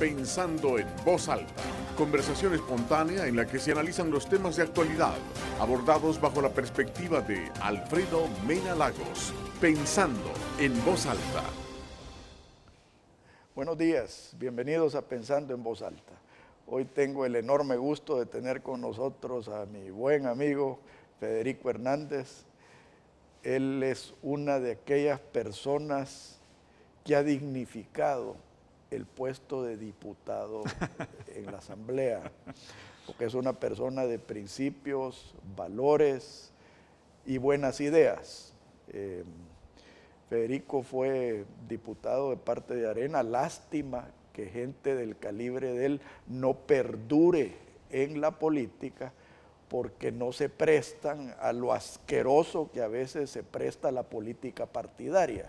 Pensando en Voz Alta, conversación espontánea en la que se analizan los temas de actualidad, abordados bajo la perspectiva de Alfredo Mena Lagos. Pensando en Voz Alta. Buenos días, bienvenidos a Pensando en Voz Alta. Hoy tengo el enorme gusto de tener con nosotros a mi buen amigo Federico Hernández. Él es una de aquellas personas que ha dignificado el puesto de diputado en la Asamblea, porque es una persona de principios, valores y buenas ideas. Federico fue diputado de parte de Arena. Lástima que gente del calibre de él no perdure en la política, porque no se prestan a lo asqueroso que a veces se presta la política partidaria.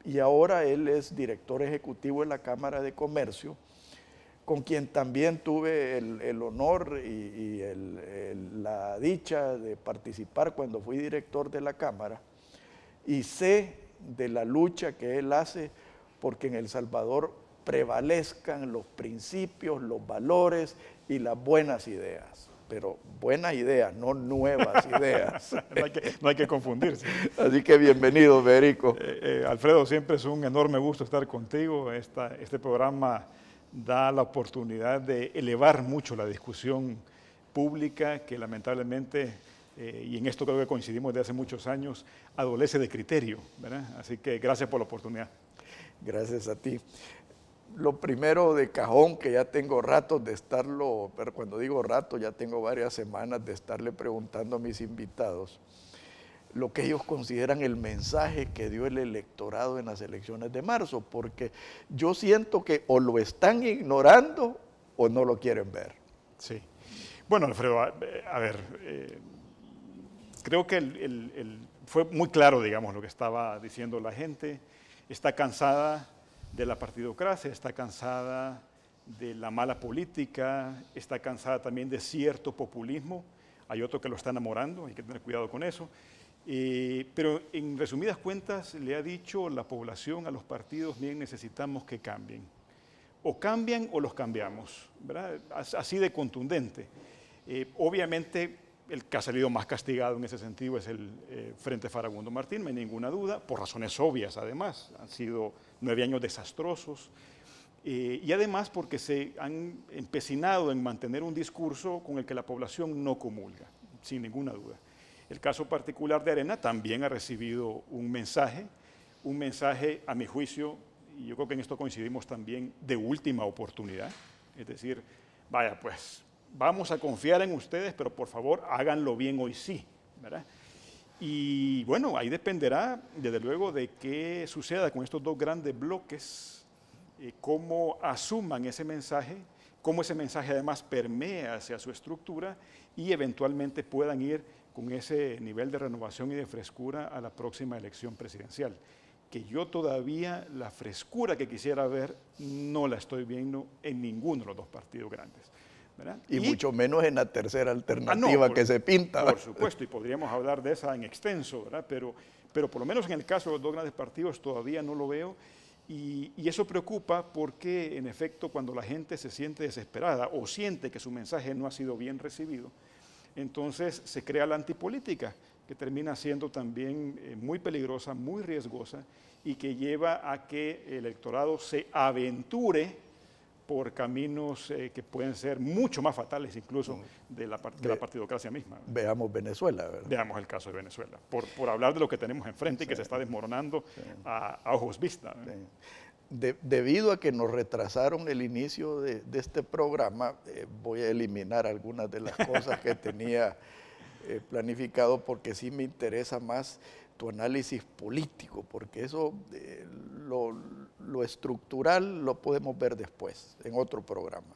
Y ahora él es director ejecutivo de la Cámara de Comercio, con quien también tuve el honor y la dicha de participar cuando fui director de la Cámara, y sé de la lucha que él hace porque en El Salvador prevalezcan los principios, los valores y las buenas ideas. Pero buenas ideas, no nuevas ideas. No hay que confundirse. Así que bienvenido, Federico. Alfredo, siempre es un enorme gusto estar contigo. Este programa da la oportunidad de elevar mucho la discusión pública que lamentablemente, y en esto creo que coincidimos de hace muchos años, adolece de criterio, ¿verdad? Así que gracias por la oportunidad. Gracias a ti. Lo primero de cajón, que ya tengo ratos de estarlo, pero cuando digo rato ya tengo varias semanas de estarle preguntando a mis invitados lo que ellos consideran el mensaje que dio el electorado en las elecciones de marzo, porque yo siento que o lo están ignorando o no lo quieren ver. Sí. Bueno, Alfredo, a ver, creo que fue muy claro, digamos, lo que estaba diciendo la gente. Está cansada de la partidocracia, está cansada de la mala política, está cansada también de cierto populismo. Hay otro que lo está enamorando, hay que tener cuidado con eso. Pero en resumidas cuentas le ha dicho la población a los partidos: bien, necesitamos que cambien. O cambian o los cambiamos, ¿verdad? Así de contundente. Obviamente el que ha salido más castigado en ese sentido es el Frente Farabundo Martín, no hay ninguna duda, por razones obvias además. Han sido 9 años desastrosos y además porque se han empecinado en mantener un discurso con el que la población no comulga, sin ninguna duda. El caso particular de Arena también ha recibido un mensaje a mi juicio, y yo creo que en esto coincidimos también, de última oportunidad. Es decir, vaya, pues vamos a confiar en ustedes, pero por favor háganlo bien hoy sí, ¿verdad? Y bueno, ahí dependerá, desde luego, de qué suceda con estos dos grandes bloques, cómo asuman ese mensaje, cómo ese mensaje además permea hacia su estructura y eventualmente puedan ir con ese nivel de renovación y de frescura a la próxima elección presidencial. Que yo todavía la frescura que quisiera ver no la estoy viendo en ninguno de los dos partidos grandes, ¿verdad? Y mucho menos en la tercera alternativa que se pinta. Por supuesto, y podríamos hablar de esa en extenso, ¿verdad? Pero por lo menos en el caso de los dos grandes partidos todavía no lo veo, y eso preocupa porque, en efecto, cuando la gente se siente desesperada o siente que su mensaje no ha sido bien recibido, entonces se crea la antipolítica, que termina siendo también muy peligrosa, muy riesgosa, y que lleva a que el electorado se aventure por caminos que pueden ser mucho más fatales incluso que la partidocracia misma. Veamos Venezuela, ¿verdad? Veamos el caso de Venezuela, por hablar de lo que tenemos enfrente y que se está desmoronando a ojos vistas. Debido a que nos retrasaron el inicio de este programa, voy a eliminar algunas de las cosas que tenía planificado, porque sí me interesa más tu análisis político, porque eso, lo estructural lo podemos ver después, en otro programa.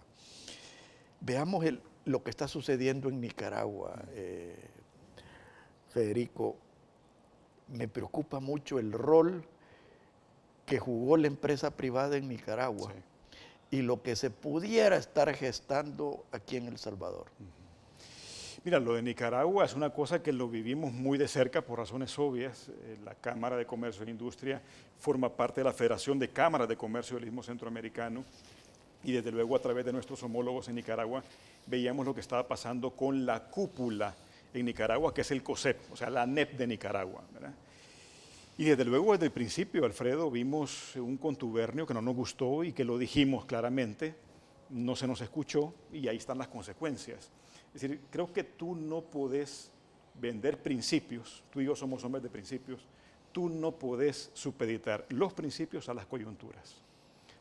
Veamos lo que está sucediendo en Nicaragua, Federico. Me preocupa mucho el rol que jugó la empresa privada en Nicaragua, sí, y lo que se pudiera estar gestando aquí en El Salvador. Mira, lo de Nicaragua es una cosa que lo vivimos muy de cerca por razones obvias. La Cámara de Comercio e Industria forma parte de la Federación de Cámaras de Comercio del Istmo Centroamericano y desde luego a través de nuestros homólogos en Nicaragua veíamos lo que estaba pasando con la cúpula en Nicaragua, que es el COSEP, o sea, la ANEP de Nicaragua, ¿verdad? Y desde luego desde el principio, Alfredo, vimos un contubernio que no nos gustó y que lo dijimos claramente, no se nos escuchó y ahí están las consecuencias. Es decir, creo que tú no podés vender principios, tú y yo somos hombres de principios, tú no podés supeditar los principios a las coyunturas,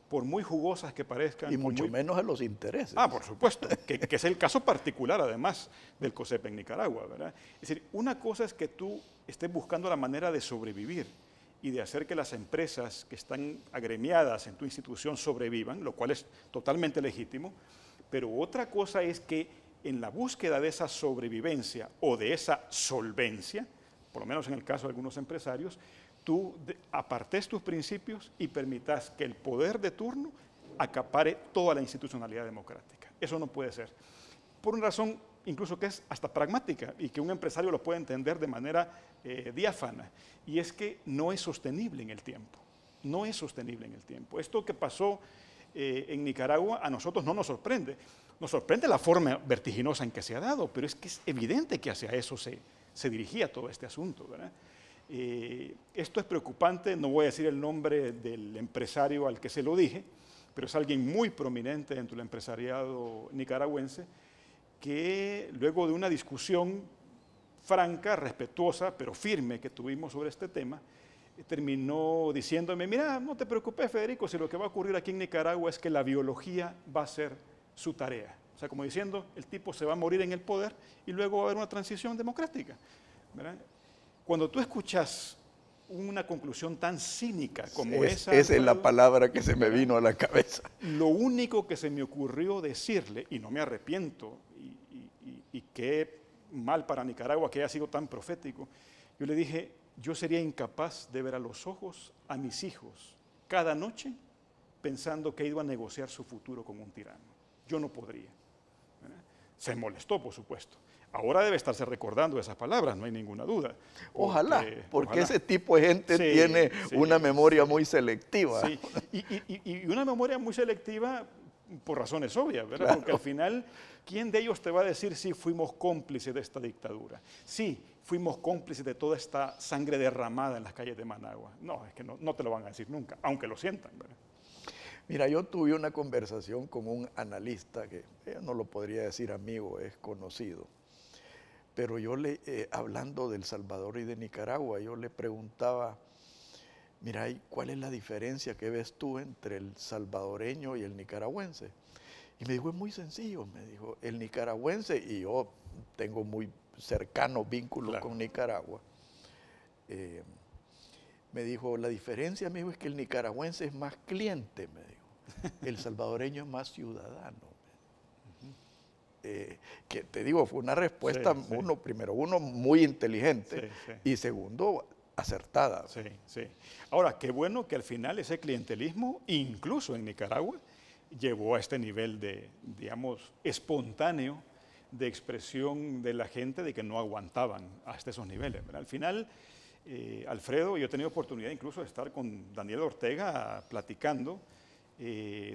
por muy jugosas que parezcan. Y mucho menos a los intereses. Ah, por supuesto, que es el caso particular además del COSEP en Nicaragua, ¿verdad? Es decir, una cosa es que tú estés buscando la manera de sobrevivir y de hacer que las empresas que están agremiadas en tu institución sobrevivan, lo cual es totalmente legítimo, pero otra cosa es que en la búsqueda de esa sobrevivencia o de esa solvencia, por lo menos en el caso de algunos empresarios, tú apartes tus principios y permitas que el poder de turno acapare toda la institucionalidad democrática. Eso no puede ser. Por una razón incluso que es hasta pragmática y que un empresario lo puede entender de manera diáfana, y es que no es sostenible en el tiempo. No es sostenible en el tiempo. Esto que pasó en Nicaragua a nosotros no nos sorprende. Nos sorprende la forma vertiginosa en que se ha dado, pero es que es evidente que hacia eso se dirigía todo este asunto, ¿verdad? Esto es preocupante, no voy a decir el nombre del empresario al que se lo dije, pero es alguien muy prominente dentro del empresariado nicaragüense, que luego de una discusión franca, respetuosa, pero firme que tuvimos sobre este tema, terminó diciéndome, mira, no te preocupes, Federico, si lo que va a ocurrir aquí en Nicaragua es que la biología va a ser su tarea. O sea, como diciendo, el tipo se va a morir en el poder y luego va a haber una transición democrática, ¿verdad? Cuando tú escuchas una conclusión tan cínica como esa... Esa es la palabra que se me vino a la cabeza. Lo único que se me ocurrió decirle, y no me arrepiento, y qué mal para Nicaragua que haya sido tan profético, yo le dije, yo sería incapaz de ver a los ojos a mis hijos cada noche pensando que iba a negociar su futuro con un tirano. Yo no podría, ¿verdad? Se molestó, por supuesto. Ahora debe estarse recordando esas palabras, no hay ninguna duda. Ojalá, porque ese tipo de gente tiene una memoria muy selectiva. Sí, y una memoria muy selectiva por razones obvias, ¿verdad? Claro. Porque al final, ¿quién de ellos te va a decir si fuimos cómplices de esta dictadura? Sí, fuimos cómplices de toda esta sangre derramada en las calles de Managua. No, es que no te lo van a decir nunca, aunque lo sientan, ¿verdad? Mira, yo tuve una conversación con un analista que no lo podría decir amigo, es conocido. Pero yo hablando de El Salvador y de Nicaragua, yo le preguntaba, mira, ¿cuál es la diferencia que ves tú entre el salvadoreño y el nicaragüense? Y me dijo, es muy sencillo, me dijo, el nicaragüense, y yo tengo muy cercanos vínculos con Nicaragua, me dijo, la diferencia, me dijo, es que el nicaragüense es más cliente, me dijo, el salvadoreño es más ciudadano. Que te digo, fue una respuesta, primero, muy inteligente y segundo, acertada. Sí, sí. Ahora, qué bueno que al final ese clientelismo, incluso en Nicaragua, llevó a este nivel de, digamos, espontáneo de expresión de la gente de que no aguantaban hasta esos niveles, ¿verdad? Al final, Alfredo, yo he tenido oportunidad incluso de estar con Daniel Ortega platicando.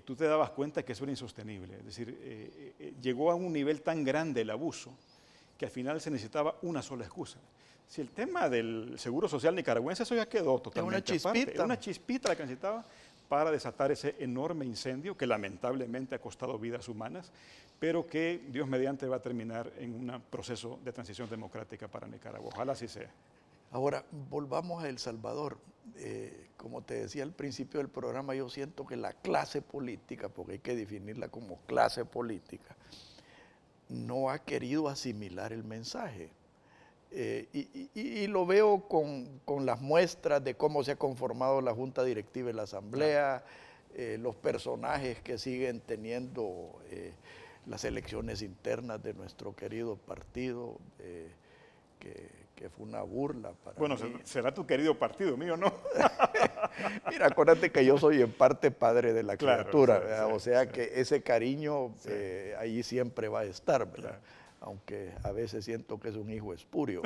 Tú te dabas cuenta que eso era insostenible. Es decir, llegó a un nivel tan grande el abuso que al final se necesitaba una sola excusa. Si el tema del seguro social nicaragüense, eso ya quedó totalmente aparte. Era una chispita la que necesitaba para desatar ese enorme incendio que lamentablemente ha costado vidas humanas, pero que Dios mediante va a terminar en un proceso de transición democrática para Nicaragua. Ojalá así sea. Ahora, volvamos a El Salvador. Como te decía al principio del programa, yo siento que la clase política, porque hay que definirla como clase política, no ha querido asimilar el mensaje. Y lo veo con las muestras de cómo se ha conformado la Junta Directiva y la Asamblea, los personajes que siguen teniendo las elecciones internas de nuestro querido partido, que fue una burla para Bueno, mí. será tu querido partido, mío, ¿no? Mira, acuérdate que yo soy en parte padre de la criatura, claro, o sea que ese cariño ahí siempre va a estar, ¿verdad? aunque a veces siento que es un hijo espurio.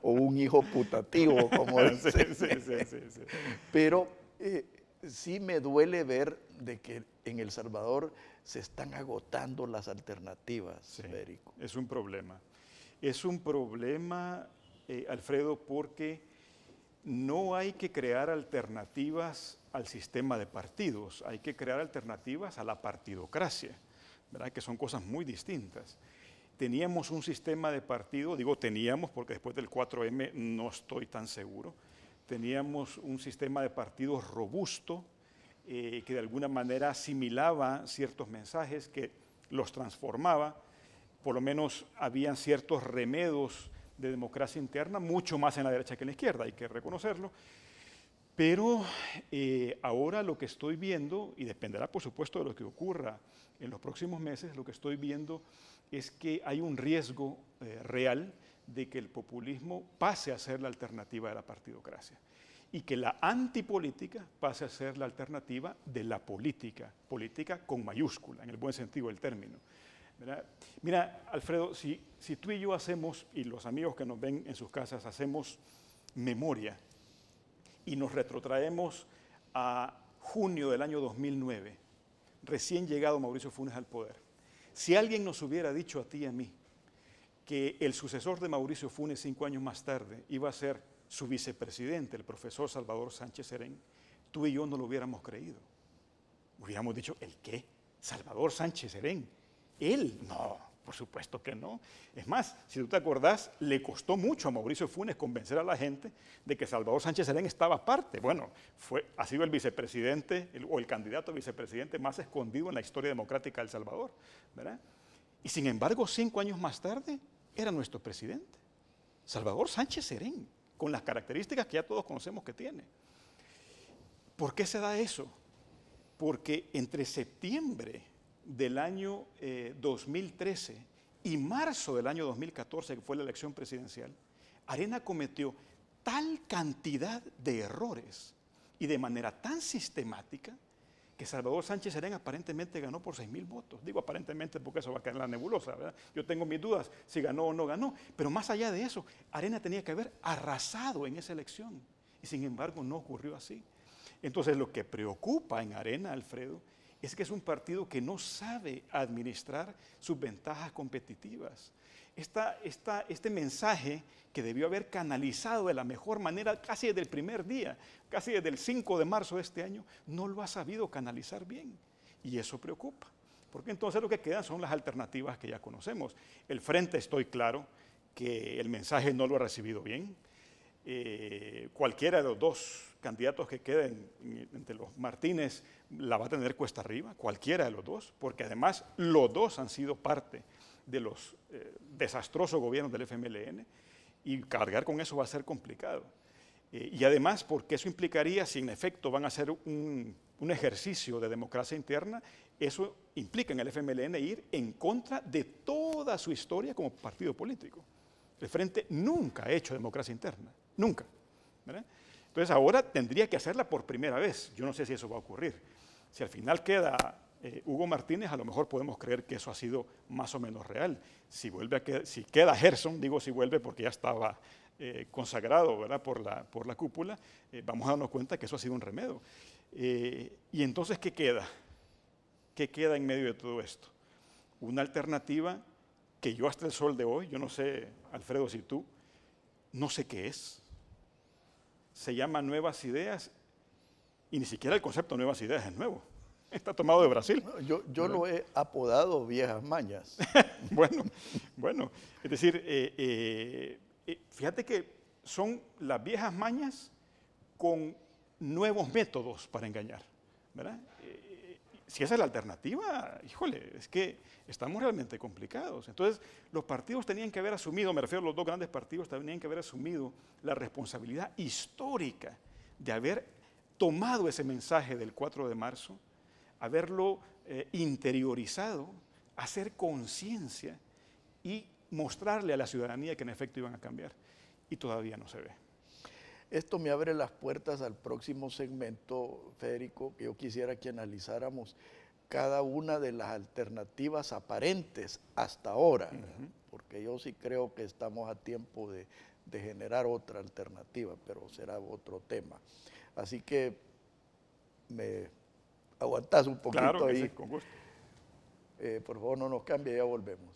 O un hijo putativo, como dicen. Sí. Pero sí me duele ver de que en El Salvador se están agotando las alternativas, Federico. Es un problema. Es un problema, Alfredo, porque no hay que crear alternativas al sistema de partidos, hay que crear alternativas a la partidocracia, ¿verdad? Que son cosas muy distintas. Teníamos un sistema de partido, digo teníamos porque después del 4M no estoy tan seguro, teníamos un sistema de partidos robusto que de alguna manera asimilaba ciertos mensajes, que los transformaba, por lo menos habían ciertos remedos de democracia interna, mucho más en la derecha que en la izquierda, hay que reconocerlo, pero ahora lo que estoy viendo, y dependerá por supuesto de lo que ocurra en los próximos meses, lo que estoy viendo es que hay un riesgo real de que el populismo pase a ser la alternativa de la partidocracia y que la antipolítica pase a ser la alternativa de la política, política con mayúscula, en el buen sentido del término, ¿verdad? Mira, Alfredo, si tú y yo hacemos, y los amigos que nos ven en sus casas, hacemos memoria y nos retrotraemos a junio del año 2009, recién llegado Mauricio Funes al poder. Si alguien nos hubiera dicho a ti y a mí que el sucesor de Mauricio Funes 5 años más tarde iba a ser su vicepresidente, el profesor Salvador Sánchez Serén, tú y yo no lo hubiéramos creído. Hubiéramos dicho, ¿el qué? ¿Salvador Sánchez Serén? ¿Él? No, por supuesto que no. Es más, si tú te acordás, le costó mucho a Mauricio Funes convencer a la gente de que Salvador Sánchez Serén estaba aparte. Bueno, ha sido el vicepresidente o el candidato a vicepresidente más escondido en la historia democrática de El Salvador, ¿verdad? Y sin embargo, 5 años más tarde, era nuestro presidente, Salvador Sánchez Serén, con las características que ya todos conocemos que tiene. ¿Por qué se da eso? Porque entre septiembre del año 2013 y marzo del año 2014, que fue la elección presidencial, Arena cometió tal cantidad de errores y de manera tan sistemática que Salvador Sánchez Serén aparentemente ganó por 6,000 votos. Digo aparentemente porque eso va a caer en la nebulosa, ¿verdad? Yo tengo mis dudas si ganó o no ganó, pero más allá de eso, Arena tenía que haber arrasado en esa elección y sin embargo no ocurrió así. Entonces lo que preocupa en Arena, Alfredo, es que es un partido que no sabe administrar sus ventajas competitivas. Este mensaje que debió haber canalizado de la mejor manera casi desde el primer día, casi desde el 5 de marzo de este año, no lo ha sabido canalizar bien. Y eso preocupa, porque entonces lo que quedan son las alternativas que ya conocemos. El Frente, estoy claro que el mensaje no lo ha recibido bien. Cualquiera de los dos candidatos que queden entre los Martínez la va a tener cuesta arriba, cualquiera de los dos, porque además los dos han sido parte de los desastrosos gobiernos del FMLN y cargar con eso va a ser complicado. Y además porque eso implicaría, si en efecto van a hacer un ejercicio de democracia interna, eso implica en el FMLN ir en contra de toda su historia como partido político. El Frente nunca ha hecho democracia interna, nunca, ¿verdad? Entonces ahora tendría que hacerla por primera vez. Yo no sé si eso va a ocurrir. Si al final queda Hugo Martínez, a lo mejor podemos creer que eso ha sido más o menos real. Si queda Gerson, digo si vuelve porque ya estaba consagrado, ¿verdad? por la cúpula, vamos a darnos cuenta que eso ha sido un remedio. Y entonces, ¿qué queda? ¿Qué queda en medio de todo esto? Una alternativa que yo hasta el sol de hoy, yo no sé, Alfredo, si tú, no sé qué es. Se llama Nuevas Ideas y ni siquiera el concepto Nuevas Ideas es nuevo. Está tomado de Brasil. Yo lo he apodado Viejas Mañas. Bueno, es decir, fíjate que son las viejas mañas con nuevos métodos para engañar, ¿verdad? Si esa es la alternativa, híjole, es que estamos realmente complicados. Entonces, los partidos tenían que haber asumido, me refiero a los dos grandes partidos, tenían que haber asumido la responsabilidad histórica de haber tomado ese mensaje del 4 de marzo, haberlo interiorizado, hacer conciencia y mostrarle a la ciudadanía que en efecto iban a cambiar. Y todavía no se ve. Esto me abre las puertas al próximo segmento, Federico, que yo quisiera que analizáramos cada una de las alternativas aparentes hasta ahora, porque yo sí creo que estamos a tiempo de generar otra alternativa, pero será otro tema. Así que me aguantás un poquito claro que ahí. sí, con gusto. Por favor, no nos cambie, ya volvemos.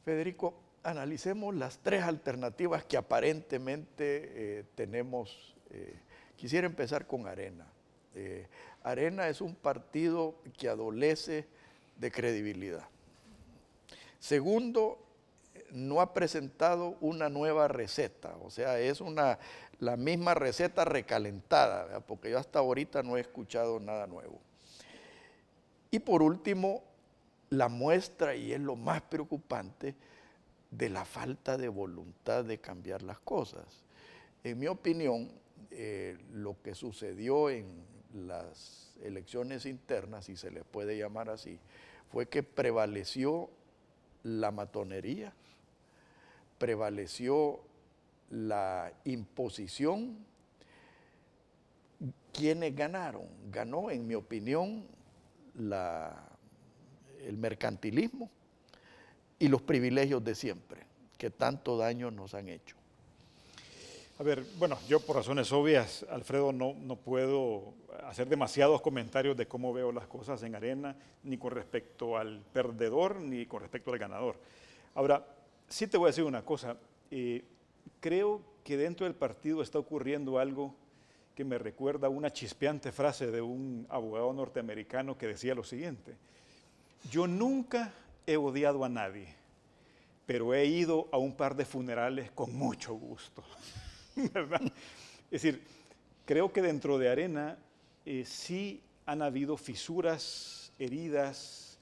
Federico, analicemos las tres alternativas que aparentemente tenemos. Quisiera empezar con Arena. Arena es un partido que adolece de credibilidad. Segundo, no ha presentado una nueva receta, o sea, es la misma receta recalentada, ¿verdad? Porque yo hasta ahorita no he escuchado nada nuevo. Y por último, la muestra, y es lo más preocupante, de la falta de voluntad de cambiar las cosas. En mi opinión, lo que sucedió en las elecciones internas, si se les puede llamar así, fue que prevaleció la matonería, prevaleció la imposición. ¿Quiénes ganaron? Ganó, en mi opinión, el mercantilismo y los privilegios de siempre, que tanto daño nos han hecho. A ver, bueno, yo por razones obvias, Alfredo, no puedo hacer demasiados comentarios de cómo veo las cosas en Arena, ni con respecto al perdedor, ni con respecto al ganador. Ahora, sí te voy a decir una cosa, creo que dentro del partido está ocurriendo algo que me recuerda una chispeante frase de un abogado norteamericano que decía lo siguiente: yo nunca he odiado a nadie, pero he ido a un par de funerales con mucho gusto. ¿Verdad? Es decir, creo que dentro de Arena sí han habido fisuras, heridas,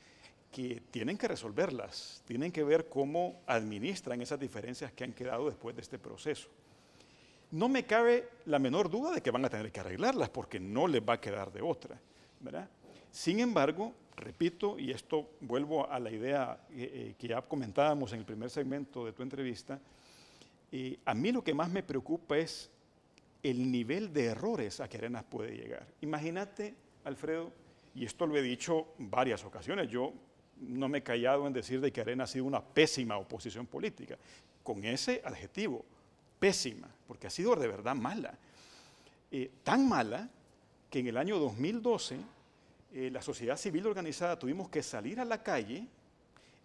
que tienen que resolverlas, tienen que ver cómo administran esas diferencias que han quedado después de este proceso. No me cabe la menor duda de que van a tener que arreglarlas, porque no les va a quedar de otra, ¿verdad? Sin embargo, repito, y esto vuelvo a la idea que ya comentábamos en el primer segmento de tu entrevista, a mí lo que más me preocupa es el nivel de errores a que Arenas puede llegar. Imagínate, Alfredo, y esto lo he dicho varias ocasiones, yo no me he callado en decir de que Arenas ha sido una pésima oposición política, con ese adjetivo, pésima, porque ha sido de verdad mala. Tan mala que en el año 2012 la sociedad civil organizada tuvimos que salir a la calle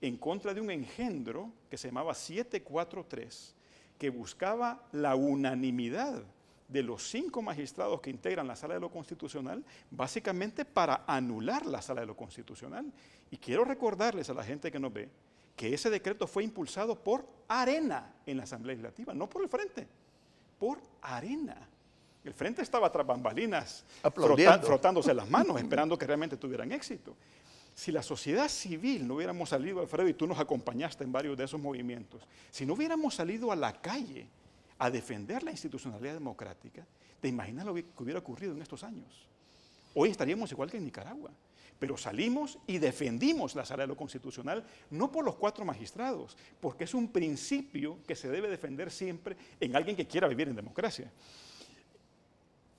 en contra de un engendro que se llamaba 743, que buscaba la unanimidad de los 5 magistrados que integran la Sala de lo Constitucional, básicamente para anular la Sala de lo Constitucional. Y quiero recordarles a la gente que nos ve que ese decreto fue impulsado por Arena en la Asamblea Legislativa, no por el Frente, por Arena. El Frente estaba tras bambalinas, frotándose las manos, esperando que realmente tuvieran éxito. Si la sociedad civil no hubiéramos salido, Alfredo, y tú nos acompañaste en varios de esos movimientos, si no hubiéramos salido a la calle a defender la institucionalidad democrática, ¿te imaginas lo que hubiera ocurrido en estos años? Hoy estaríamos igual que en Nicaragua, pero salimos y defendimos la Sala de lo Constitucional, no por los 4 magistrados, porque es un principio que se debe defender siempre en alguien que quiera vivir en democracia.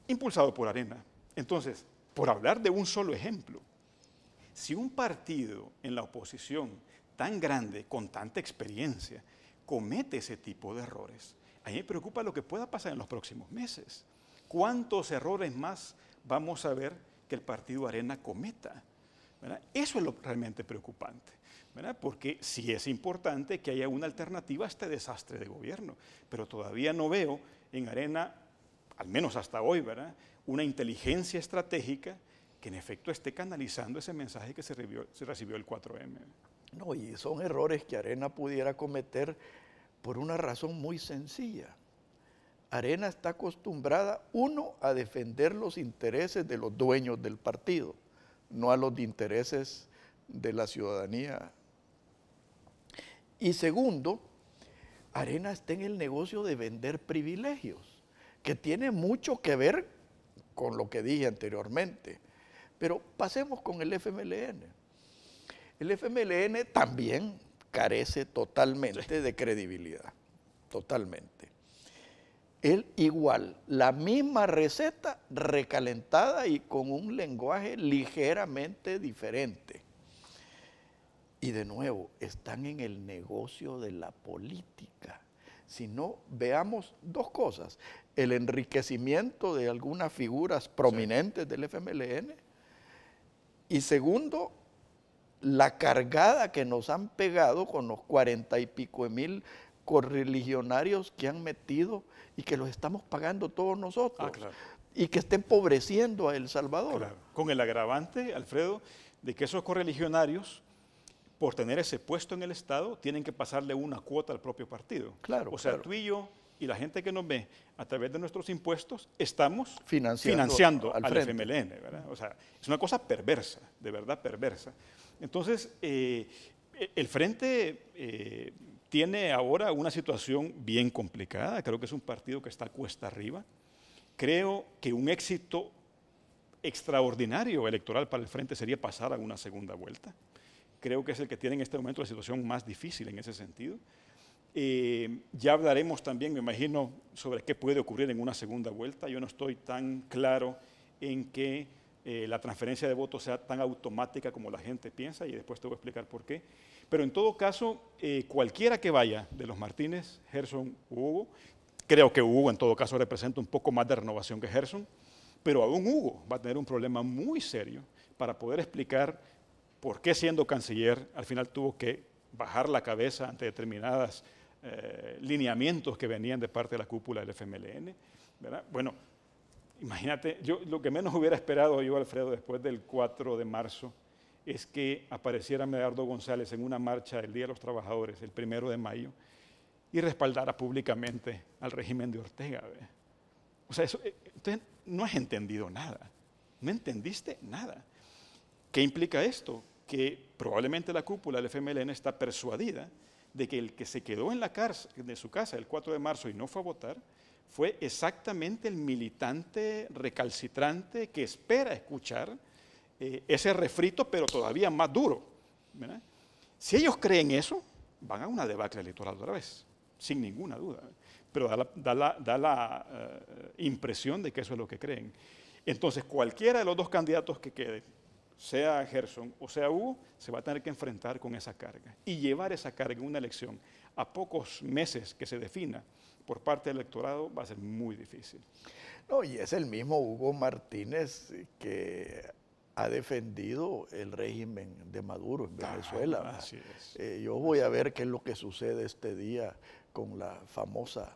Impulsado por Arena. Entonces, por hablar de un solo ejemplo, si un partido en la oposición tan grande, con tanta experiencia, comete ese tipo de errores, a mí me preocupa lo que pueda pasar en los próximos meses. ¿Cuántos errores más vamos a ver que el partido Arena cometa? ¿Verdad? Eso es lo realmente preocupante, ¿verdad? Porque sí es importante que haya una alternativa a este desastre de gobierno, pero todavía no veo en Arena, al menos hasta hoy, ¿verdad?, una inteligencia estratégica que en efecto esté canalizando ese mensaje que se recibió el 4M. No, y son errores que Arena pudiera cometer por una razón muy sencilla. Arena está acostumbrada, uno, a defender los intereses de los dueños del partido, no a los intereses de la ciudadanía. Y segundo, Arena está en el negocio de vender privilegios, que tiene mucho que ver con lo que dije anteriormente. Pero pasemos con el FMLN. El FMLN también carece totalmente de credibilidad, totalmente. Él igual, la misma receta recalentada y con un lenguaje ligeramente diferente. Y de nuevo, están en el negocio de la política. Si no, veamos dos cosas. El enriquecimiento de algunas figuras prominentes del FMLN. Y segundo, la cargada que nos han pegado con los 40 y pico de mil correligionarios que han metido y que los estamos pagando todos nosotros. Claro. Y que está empobreciendo a El Salvador. Claro. Con el agravante, Alfredo, de que esos correligionarios, por tener ese puesto en el Estado, tienen que pasarle una cuota al propio partido. Claro, o sea, claro. Tú y yo y la gente que nos ve a través de nuestros impuestos estamos financiando al FMLN, ¿verdad? O sea, es una cosa perversa, de verdad perversa. Entonces, el Frente tiene ahora una situación bien complicada. Creo que es un partido que está cuesta arriba. Creo que un éxito extraordinario electoral para el Frente sería pasar a una segunda vuelta. Creo que es el que tiene en este momento la situación más difícil en ese sentido. Ya hablaremos también, me imagino, sobre qué puede ocurrir en una segunda vuelta. Yo no estoy tan claro en que la transferencia de votos sea tan automática como la gente piensa, y después te voy a explicar por qué. Pero en todo caso, cualquiera que vaya de los Martínez, Gerson u Hugo, creo que Hugo en todo caso representa un poco más de renovación que Gerson, pero aún Hugo va a tener un problema muy serio para poder explicar por qué, siendo canciller, al final tuvo que bajar la cabeza ante determinados lineamientos que venían de parte de la cúpula del FMLN, ¿verdad? Bueno, imagínate, yo lo que menos hubiera esperado yo, Alfredo, después del 4 de marzo, es que apareciera Medardo González en una marcha del Día de los Trabajadores, el 1 de mayo, y respaldara públicamente al régimen de Ortega, ¿verdad? O sea, eso, entonces no has entendido nada, no entendiste nada. ¿Qué implica esto? Que probablemente la cúpula del FMLN está persuadida de que el que se quedó en la cárcel, de su casa el 4 de marzo y no fue a votar, fue exactamente el militante recalcitrante que espera escuchar ese refrito, pero todavía más duro, ¿verdad? Si ellos creen eso, van a una debacle electoral otra vez, sin ninguna duda. Pero da la impresión de que eso es lo que creen. Entonces, cualquiera de los dos candidatos que quede, sea Gerson o sea Hugo, se va a tener que enfrentar con esa carga. Y llevar esa carga en una elección a pocos meses que se defina por parte del electorado va a ser muy difícil. No, y es el mismo Hugo Martínez que ha defendido el régimen de Maduro en Venezuela. Así es. Yo voy a ver qué es lo que sucede este día con la famosa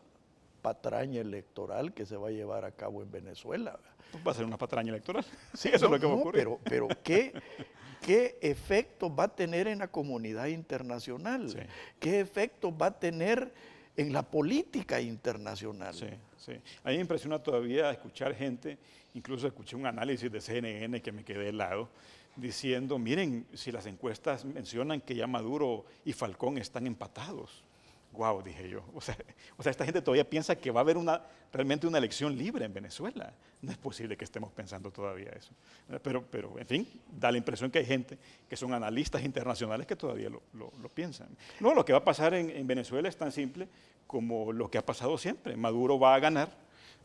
patraña electoral que se va a llevar a cabo en Venezuela. Va a ser una patraña electoral. Sí, eso es lo que va a ocurrir. Pero ¿qué efectos va a tener en la comunidad internacional? Sí. ¿Qué efectos va a tener en la política internacional? Sí, sí. A mí me impresiona todavía escuchar gente, incluso escuché un análisis de CNN que me quedé helado, diciendo, miren, si las encuestas mencionan que ya Maduro y Falcón están empatados. Wow, dije yo. O sea, esta gente todavía piensa que va a haber realmente una elección libre en Venezuela. No es posible que estemos pensando todavía eso. Pero en fin, da la impresión que hay gente que son analistas internacionales que todavía lo piensan. No, lo que va a pasar en Venezuela es tan simple como lo que ha pasado siempre. Maduro va a ganar,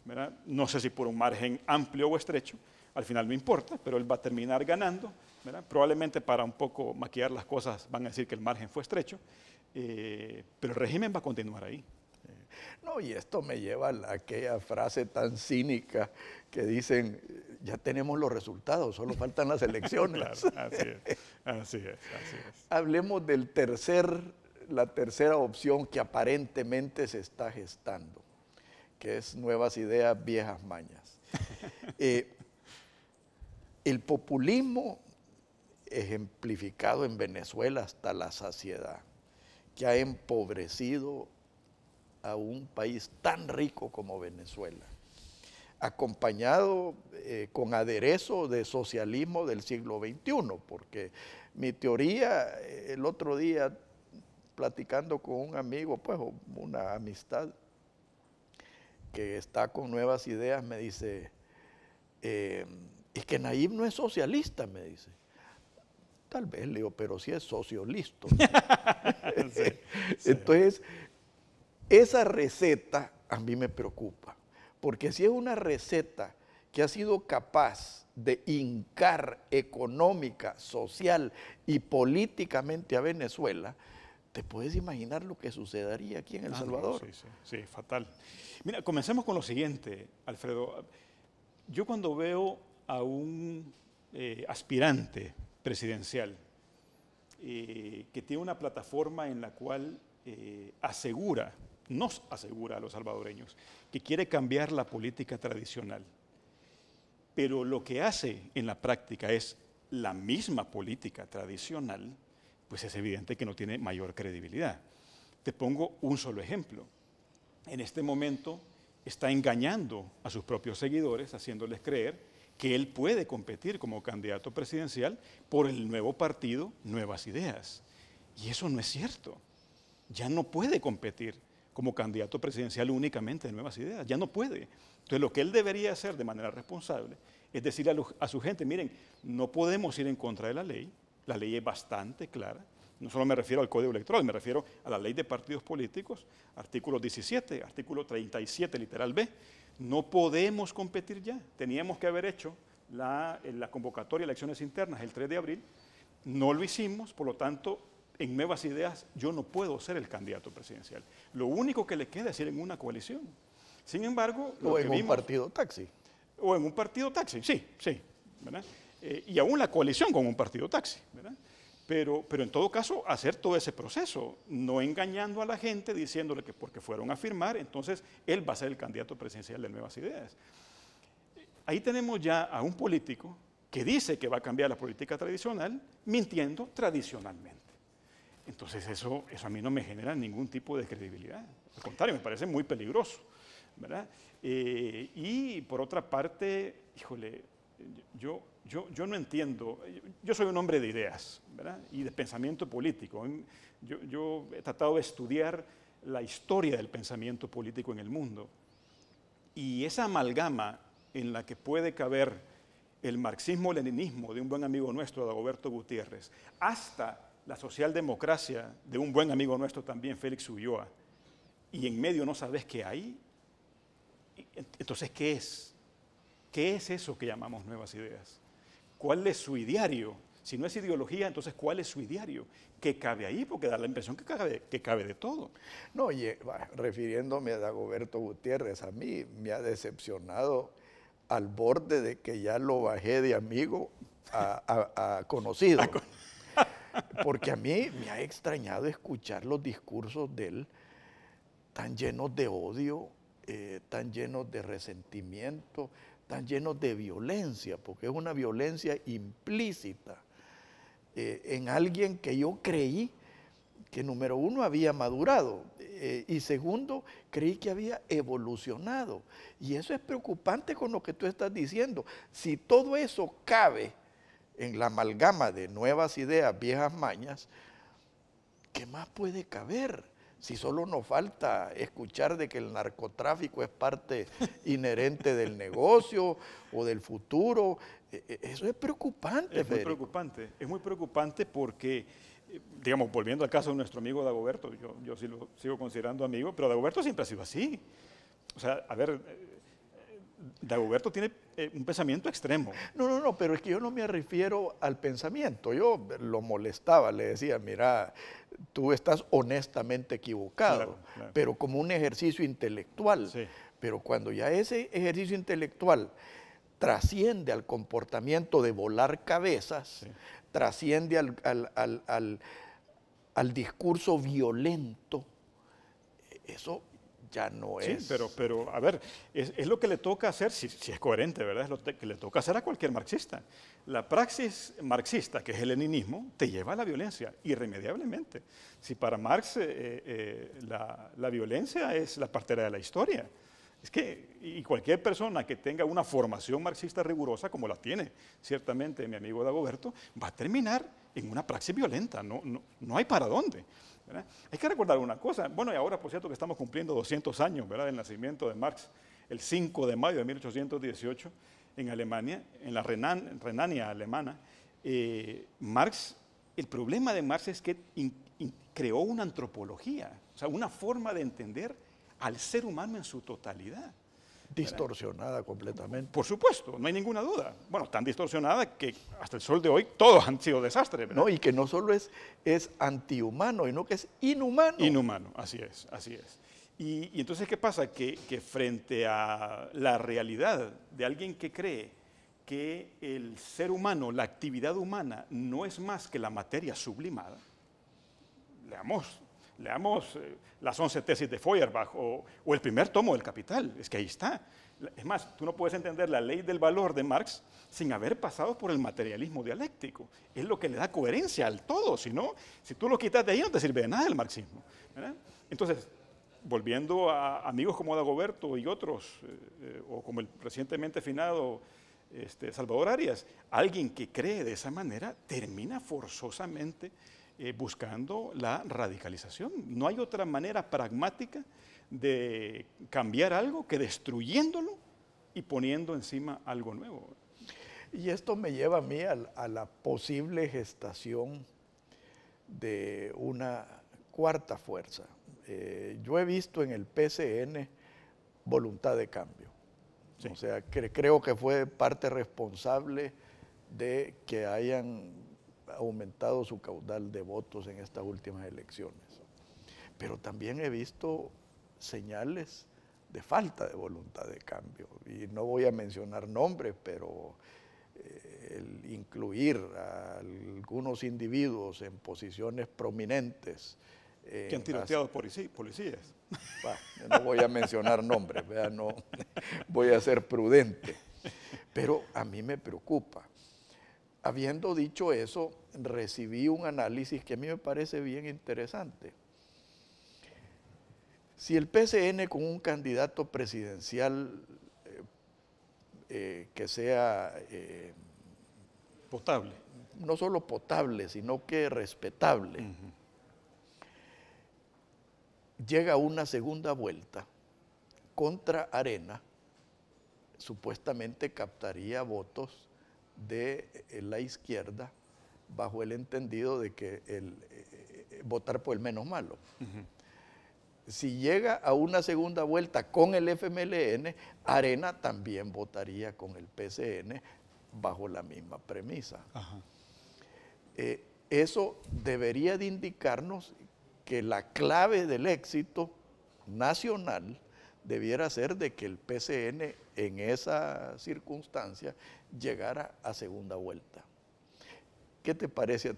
¿verdad? No sé si por un margen amplio o estrecho, al final no importa, pero él va a terminar ganando, ¿verdad? Probablemente para un poco maquillar las cosas van a decir que el margen fue estrecho, pero el régimen va a continuar ahí. No, y esto me lleva a aquella frase tan cínica que dicen, ya tenemos los resultados, solo faltan las elecciones. Claro, así es. Hablemos del la tercera opción que aparentemente se está gestando, que es nuevas ideas, viejas mañas. El populismo ejemplificado en Venezuela hasta la saciedad, que ha empobrecido a un país tan rico como Venezuela, acompañado con aderezo de socialismo del siglo XXI, porque mi teoría, el otro día, platicando con un amigo, pues una amistad que está con nuevas ideas, me dice, es que Nayib no es socialista, me dice. Tal vez, le digo, pero sí es sociolista. Sí, sí. Entonces, esa receta a mí me preocupa, porque si es una receta que ha sido capaz de hincar económica, social y políticamente a Venezuela, te puedes imaginar lo que sucedería aquí en El Salvador. No, sí, fatal. Mira, comencemos con lo siguiente, Alfredo. Yo cuando veo a un aspirante presidencial que tiene una plataforma en la cual nos asegura a los salvadoreños que quiere cambiar la política tradicional, pero lo que hace en la práctica es la misma política tradicional, pues es evidente que no tiene mayor credibilidad. Te pongo un solo ejemplo. En este momento está engañando a sus propios seguidores, haciéndoles creer que él puede competir como candidato presidencial por el nuevo partido Nuevas Ideas. Y eso no es cierto. Ya no puede competir como candidato presidencial únicamente de Nuevas Ideas, ya no puede. Entonces lo que él debería hacer de manera responsable es decirle a su gente, miren, no podemos ir en contra de la ley es bastante clara, no solo me refiero al Código Electoral, me refiero a la Ley de Partidos Políticos, artículo 17, artículo 37, literal B, no podemos competir ya, teníamos que haber hecho la convocatoria de elecciones internas el 3 de abril, no lo hicimos, por lo tanto, en Nuevas Ideas yo no puedo ser el candidato presidencial. Lo único que le queda es ir en una coalición. Sin embargo, o en un partido taxi. O en un partido taxi, sí, ¿verdad? Y aún la coalición con un partido taxi, ¿verdad? Pero en todo caso, hacer todo ese proceso, no engañando a la gente, diciéndole que porque fueron a firmar, entonces él va a ser el candidato presidencial de Nuevas Ideas. Ahí tenemos ya a un político que dice que va a cambiar la política tradicional, mintiendo tradicionalmente. Entonces eso a mí no me genera ningún tipo de credibilidad. Al contrario, me parece muy peligroso, ¿verdad? Y por otra parte, híjole, yo no entiendo, yo soy un hombre de ideas, ¿verdad? Y de pensamiento político. Yo he tratado de estudiar la historia del pensamiento político en el mundo. Y esa amalgama en la que puede caber el marxismo-leninismo de un buen amigo nuestro, Dagoberto Gutiérrez, hasta la socialdemocracia de un buen amigo nuestro también, Félix Ulloa, y en medio no sabes qué hay, entonces, ¿qué es? ¿Qué es eso que llamamos Nuevas Ideas? ¿Cuál es su ideario? Si no es ideología, entonces, ¿cuál es su ideario? ¿Qué cabe ahí? Porque da la impresión que cabe de todo. No, y refiriéndome a Dagoberto Gutiérrez, a mí me ha decepcionado al borde de que ya lo bajé de amigo a conocido. Porque a mí me ha extrañado escuchar los discursos de él tan llenos de odio, tan llenos de resentimiento, tan llenos de violencia, porque es una violencia implícita en alguien que yo creí que, número uno, había madurado y segundo, creí que había evolucionado. Y eso es preocupante con lo que tú estás diciendo. Si todo eso cabe en la amalgama de Nuevas Ideas, viejas mañas, ¿qué más puede caber? Si solo nos falta escuchar de que el narcotráfico es parte inherente del negocio o del futuro, eso es preocupante, Federico. Es muy preocupante porque, digamos, volviendo al caso de nuestro amigo Dagoberto, yo sí lo sigo considerando amigo, pero Dagoberto siempre ha sido así. O sea, a ver, Dagoberto tiene un pensamiento extremo. No, pero es que yo no me refiero al pensamiento. Yo lo molestaba, le decía, mira, tú estás honestamente equivocado, claro. Pero como un ejercicio intelectual. Sí. Pero cuando ya ese ejercicio intelectual trasciende al comportamiento de volar cabezas, sí, trasciende al discurso violento, eso ya no es. Sí, pero a ver, es lo que le toca hacer, si es coherente, ¿verdad? Es lo que le toca hacer a cualquier marxista. La praxis marxista, que es el leninismo, te lleva a la violencia, irremediablemente. Si para Marx la violencia es la partera de la historia, Es que, y cualquier persona que tenga una formación marxista rigurosa, como la tiene ciertamente mi amigo Dagoberto, va a terminar en una praxis violenta, no hay para dónde, ¿verdad? Hay que recordar una cosa, bueno, y ahora por cierto que estamos cumpliendo 200 años, ¿verdad?, del nacimiento de Marx, el 5 de mayo de 1818 en Alemania, en la Renania alemana. Marx, el problema de Marx es que creó una antropología, o sea, una forma de entender al ser humano en su totalidad. Distorsionada completamente. Por supuesto, no hay ninguna duda. Bueno, tan distorsionada que hasta el sol de hoy todos han sido desastres, ¿verdad? No, y que no solo es antihumano, sino que es inhumano. Inhumano, así es, así es. Y entonces, ¿qué pasa? Que frente a la realidad de alguien que cree que el ser humano, la actividad humana, no es más que la materia sublimada, leamos las 11 tesis de Feuerbach o el primer tomo del Capital, es que ahí está. Es más, tú no puedes entender la ley del valor de Marx sin haber pasado por el materialismo dialéctico. Es lo que le da coherencia al todo, si tú lo quitas de ahí no te sirve de nada el marxismo, ¿verdad? Entonces, volviendo a amigos como Dagoberto y otros, o como el recientemente finado Salvador Arias, alguien que cree de esa manera termina forzosamente buscando la radicalización. No hay otra manera pragmática de cambiar algo que destruyéndolo y poniendo encima algo nuevo. Y esto me lleva a mí a la posible gestación de una cuarta fuerza. Yo he visto en el PCN voluntad de cambio. Sí. O sea, creo que fue parte responsable de que hayan aumentado su caudal de votos en estas últimas elecciones. Pero también he visto señales de falta de voluntad de cambio. Y no voy a mencionar nombres, pero el incluir a algunos individuos en posiciones prominentes. Que han tiroteado policías. Yo no voy a mencionar nombres, ¿verdad? No, voy a ser prudente. Pero a mí me preocupa. Habiendo dicho eso, recibí un análisis que a mí me parece bien interesante. Si el PCN con un candidato presidencial que sea potable, no solo potable, sino que respetable, llega a una segunda vuelta contra Arena, supuestamente captaría votos de la izquierda bajo el entendido de que votar por el menos malo. Si llega a una segunda vuelta con el FMLN, Arena también votaría con el PCN bajo la misma premisa. Eso debería de indicarnos que la clave del éxito nacional debiera ser de que el PCN en esa circunstancia llegara a segunda vuelta. ¿Qué te parece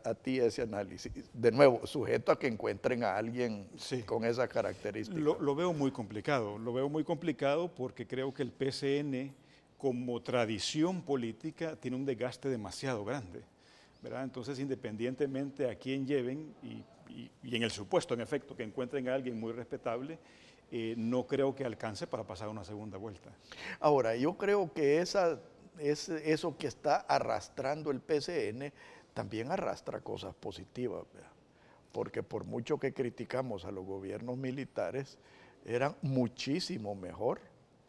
a ti ese análisis? De nuevo, sujeto a que encuentren a alguien con esa característica. Lo veo muy complicado porque creo que el PCN como tradición política tiene un desgaste demasiado grande, ¿verdad? Entonces, independientemente a quién lleven y en el supuesto, en efecto, que encuentren a alguien muy respetable, no creo que alcance para pasar una segunda vuelta. Ahora, yo creo que eso que está arrastrando el PCN también arrastra cosas positivas, ¿verdad? Porque por mucho que criticamos a los gobiernos militares, eran muchísimo mejor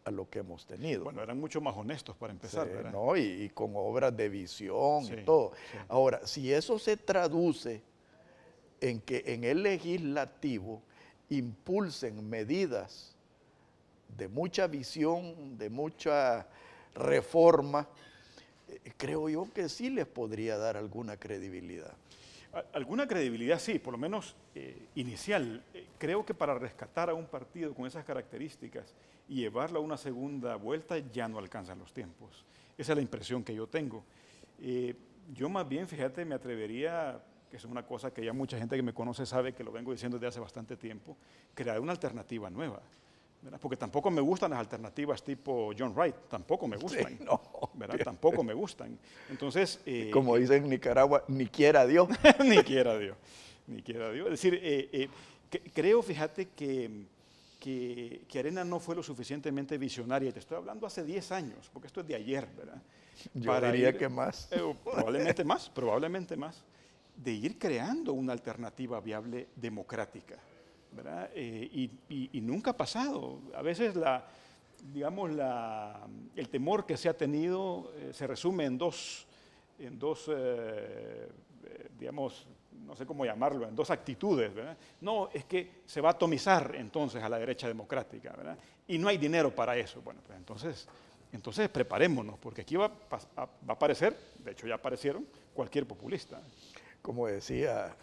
a lo que hemos tenido. Bueno, eran mucho más honestos para empezar, sí, ¿verdad? ¿no? Y con obras de visión y todo. Sí. Ahora, si eso se traduce en que en el legislativo impulsen medidas de mucha visión, de mucha reforma, creo yo que sí les podría dar alguna credibilidad. Alguna credibilidad sí, por lo menos inicial. Creo que para rescatar a un partido con esas características y llevarlo a una segunda vuelta ya no alcanzan los tiempos. Esa es la impresión que yo tengo. Yo más bien, fíjate, me atrevería, que es una cosa que ya mucha gente que me conoce sabe que lo vengo diciendo desde hace bastante tiempo, crear una alternativa nueva, ¿verdad? Porque tampoco me gustan las alternativas tipo John Wright, tampoco me gustan, sí, no, ¿verdad? Tampoco me gustan. Entonces, como dicen en Nicaragua, ni quiera Dios. Ni quiera Dios, ni quiera Dios. Es decir, creo, fíjate, que que Arena no fue lo suficientemente visionaria. Te estoy hablando hace 10 años, porque esto es de ayer, ¿verdad? Yo diría que más. Probablemente más, de ir creando una alternativa viable democrática, ¿verdad? Y nunca ha pasado. A veces el temor que se ha tenido se resume en dos digamos, no sé cómo llamarlo, en dos actitudes, ¿verdad? No, es que se va a atomizar entonces a la derecha democrática, ¿verdad? Y no hay dinero para eso. Bueno, pues entonces preparémonos, porque aquí va a aparecer, de hecho ya aparecieron, cualquier populista. Como decía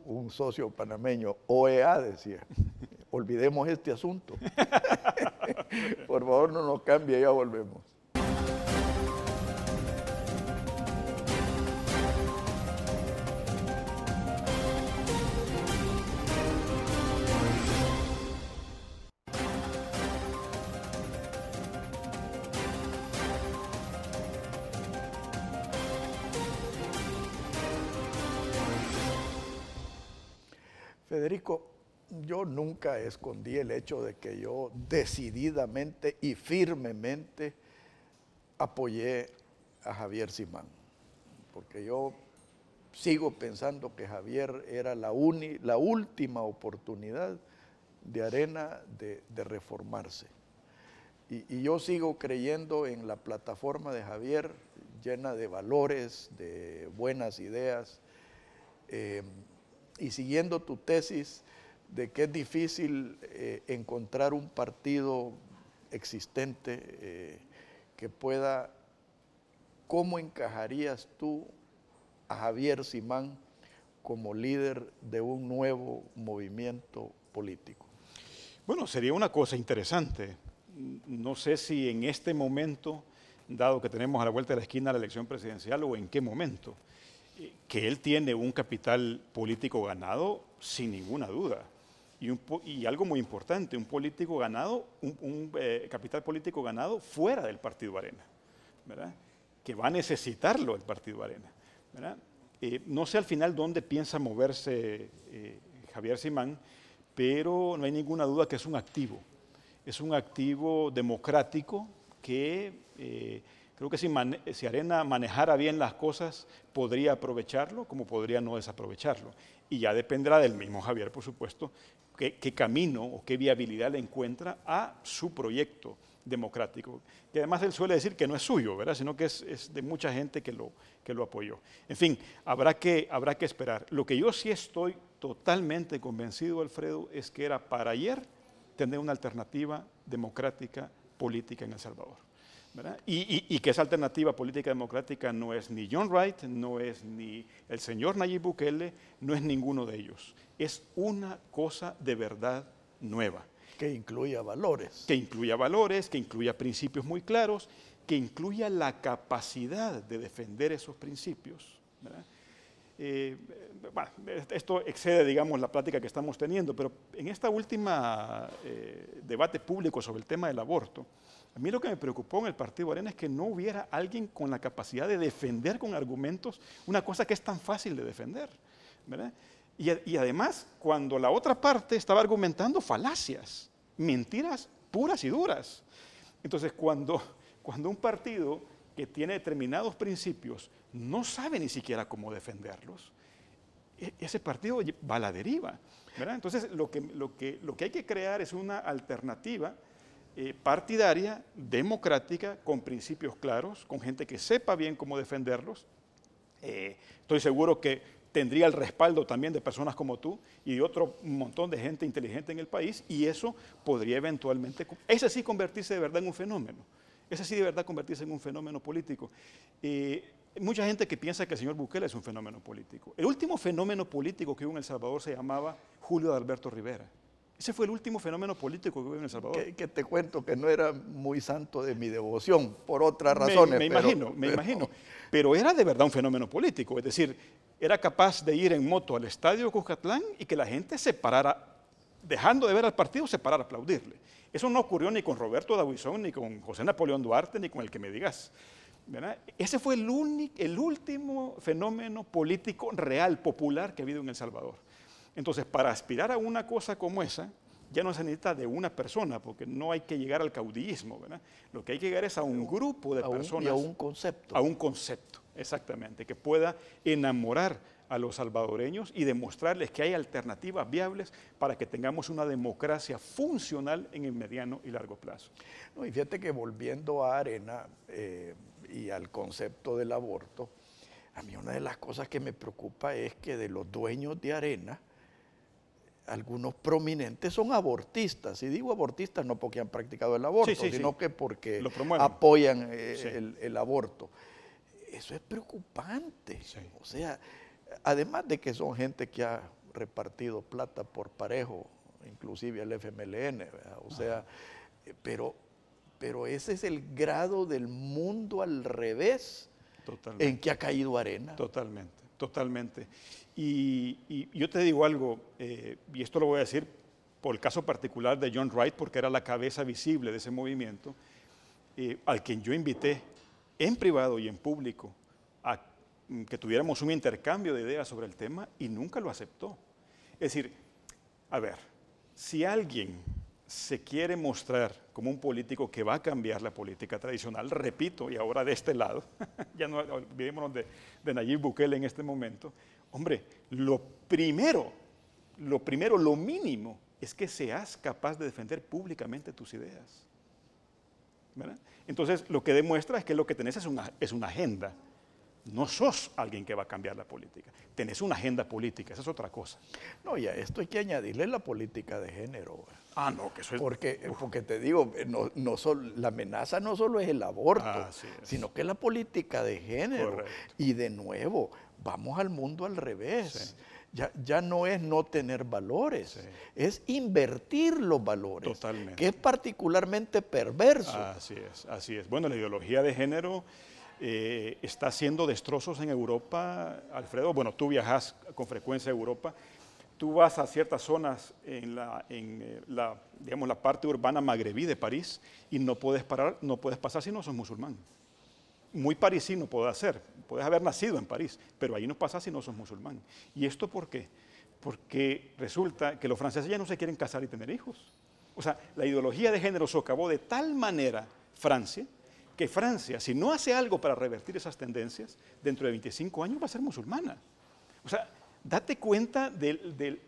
un socio panameño, OEA decía, olvidemos este asunto. Por favor, no nos cambie, ya volvemos. Federico, yo nunca escondí el hecho de que yo decididamente y firmemente apoyé a Javier Simán, porque yo sigo pensando que Javier era la última oportunidad de Arena de reformarse. Y yo sigo creyendo en la plataforma de Javier, llena de valores, de buenas ideas, y siguiendo tu tesis de que es difícil encontrar un partido existente que pueda, ¿cómo encajarías tú a Javier Simán como líder de un nuevo movimiento político? Bueno, sería una cosa interesante. No sé si en este momento, dado que tenemos a la vuelta de la esquina la elección presidencial, o en qué momento, que él tiene un capital político ganado, sin ninguna duda. Y algo muy importante, un político ganado, capital político ganado fuera del Partido Arena, ¿verdad? Que va a necesitarlo el Partido Arena, ¿verdad? No sé al final dónde piensa moverse Javier Simán, pero no hay ninguna duda que es un activo democrático que creo que si Arena manejara bien las cosas, podría aprovecharlo, como podría no desaprovecharlo. Y ya dependerá del mismo Javier, por supuesto, qué camino o qué viabilidad le encuentra a su proyecto democrático. Que además él suele decir que no es suyo, ¿verdad? Sino que es de mucha gente que lo apoyó. En fin, habrá que esperar. Lo que yo sí estoy totalmente convencido, Alfredo, es que era para ayer tener una alternativa democrática política en El Salvador, ¿verdad? Y que esa alternativa política democrática no es ni John Wright, no es ni el señor Nayib Bukele, no es ninguno de ellos. Es una cosa de verdad nueva. Que incluya valores. Que incluya valores, que incluya principios muy claros, que incluya la capacidad de defender esos principios, ¿verdad? Bueno, esto excede, digamos, la plática que estamos teniendo, pero en esta última debate público sobre el tema del aborto, a mí lo que me preocupó en el Partido Arena es que no hubiera alguien con la capacidad de defender con argumentos una cosa que es tan fácil de defender, ¿verdad? Y además, cuando la otra parte estaba argumentando falacias, mentiras puras y duras. Entonces, cuando un partido que tiene determinados principios no sabe ni siquiera cómo defenderlos, ese partido va a la deriva, ¿verdad? Entonces, lo que hay que crear es una alternativa partidaria, democrática, con principios claros, con gente que sepa bien cómo defenderlos. Estoy seguro que tendría el respaldo también de personas como tú y de otro montón de gente inteligente en el país, y eso podría eventualmente, ese sí, convertirse de verdad en un fenómeno. Ese sí de verdad convertirse en un fenómeno político. Mucha gente que piensa que el señor Bukele es un fenómeno político. El último fenómeno político que hubo en El Salvador se llamaba Julio de Alberto Rivera. Ese fue el último fenómeno político que hubo en El Salvador. Que te cuento que no era muy santo de mi devoción, por otras razones. Me imagino. Pero era de verdad un fenómeno político. Es decir, era capaz de ir en moto al estadio de Cuscatlán y que la gente se parara, dejando de ver al partido, se parara a aplaudirle. Eso no ocurrió ni con Roberto Dabuizón, ni con José Napoleón Duarte, ni con el que me digas, ¿verdad? Ese fue el último fenómeno político real, popular, que ha habido en El Salvador. Entonces, para aspirar a una cosa como esa, ya no se necesita de una persona, porque no hay que llegar al caudillismo, ¿verdad? Lo que hay que llegar es a un grupo de personas. Y a un concepto. A un concepto, exactamente, que pueda enamorar a los salvadoreños y demostrarles que hay alternativas viables para que tengamos una democracia funcional en el mediano y largo plazo. No, y fíjate que volviendo a Arena y al concepto del aborto, a mí una de las cosas que me preocupa es que de los dueños de Arena, algunos prominentes son abortistas. Y digo abortistas no porque han practicado el aborto, sino que porque apoyan el aborto. Eso es preocupante. Sí. O sea, además de que son gente que ha repartido plata por parejo, inclusive al FMLN, ¿verdad? O sea, pero ese es el grado del mundo al revés en que ha caído Arena. Totalmente, totalmente. Y yo te digo algo, y esto lo voy a decir por el caso particular de John Wright, porque era la cabeza visible de ese movimiento, al quien yo invité en privado y en público a que tuviéramos un intercambio de ideas sobre el tema y nunca lo aceptó. Es decir, a ver, si alguien se quiere mostrar como un político que va a cambiar la política tradicional, repito, y ahora de este lado, ya no olvidémonos de Nayib Bukele en este momento, hombre, lo mínimo es que seas capaz de defender públicamente tus ideas, ¿verdad? Entonces, lo que demuestra es que lo que tenés es una agenda. No sos alguien que va a cambiar la política. Tenés una agenda política, esa es otra cosa. No, y a esto hay que añadirle la política de género. Ah, no, que eso es... Porque te digo, la amenaza no solo es el aborto, sino que es la política de género. Correcto. Y de nuevo, vamos al mundo al revés. Sí. Ya no es no tener valores, es invertir los valores. Totalmente. Que es particularmente perverso. Así es, así es. Bueno, la ideología de género está haciendo destrozos en Europa, Alfredo. Bueno, tú viajas con frecuencia a Europa. Tú vas a ciertas zonas en la parte urbana magrebí de París y no puedes pasar si no sos musulmán. Muy parisino puedes ser, puedes haber nacido en París, pero ahí no pasas si no sos musulmán. ¿Y esto por qué? Porque resulta que los franceses ya no se quieren casar y tener hijos. O sea, la ideología de género socavó de tal manera Francia, que Francia, si no hace algo para revertir esas tendencias, dentro de 25 años va a ser musulmana. O sea, date cuenta,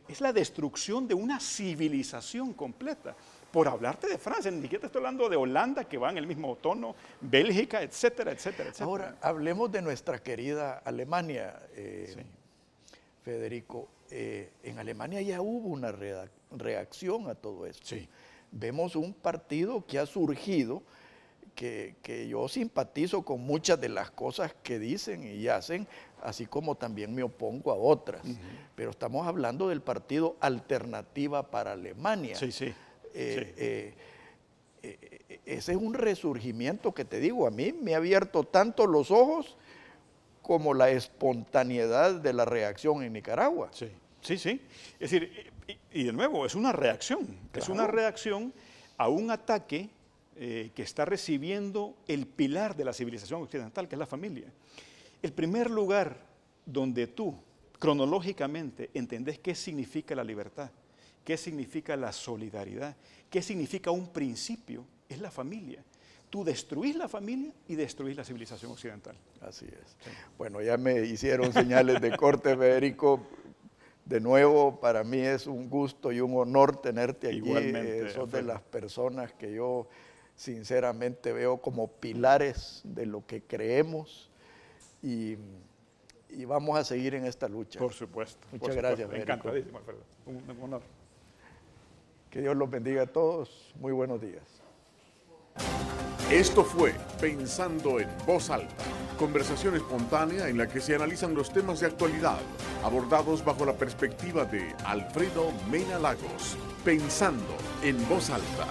es la destrucción de una civilización completa. Por hablarte de Francia, ni siquiera te estoy hablando de Holanda, que va en el mismo tono, Bélgica, etcétera, etcétera, etcétera. Ahora, hablemos de nuestra querida Alemania, Federico. En Alemania ya hubo una reacción a todo esto. Sí. Vemos un partido que ha surgido, que yo simpatizo con muchas de las cosas que dicen y hacen, así como también me opongo a otras. Pero estamos hablando del partido Alternativa para Alemania. Sí, sí. Ese es un resurgimiento que te digo, a mí me ha abierto tanto los ojos como la espontaneidad de la reacción en Nicaragua. Sí, sí, sí. Es decir, y de nuevo, es una reacción. Claro. Es una reacción a un ataque que está recibiendo el pilar de la civilización occidental, que es la familia. El primer lugar donde tú, cronológicamente, entendés qué significa la libertad, qué significa la solidaridad, qué significa un principio, es la familia. Tú destruís la familia y destruís la civilización occidental. Así es. Sí. Bueno, ya me hicieron señales de corte, Federico. De nuevo, para mí es un gusto y un honor tenerte aquí. Igualmente. Sos de las personas que yo sinceramente veo como pilares de lo que creemos y vamos a seguir en esta lucha. Por supuesto. Muchas gracias, Federico. Encantadísimo, Alfredo. Un honor. Que Dios los bendiga a todos. Muy buenos días. Esto fue Pensando en Voz Alta, conversación espontánea en la que se analizan los temas de actualidad, abordados bajo la perspectiva de Alfredo Mena Lagos. Pensando en Voz Alta.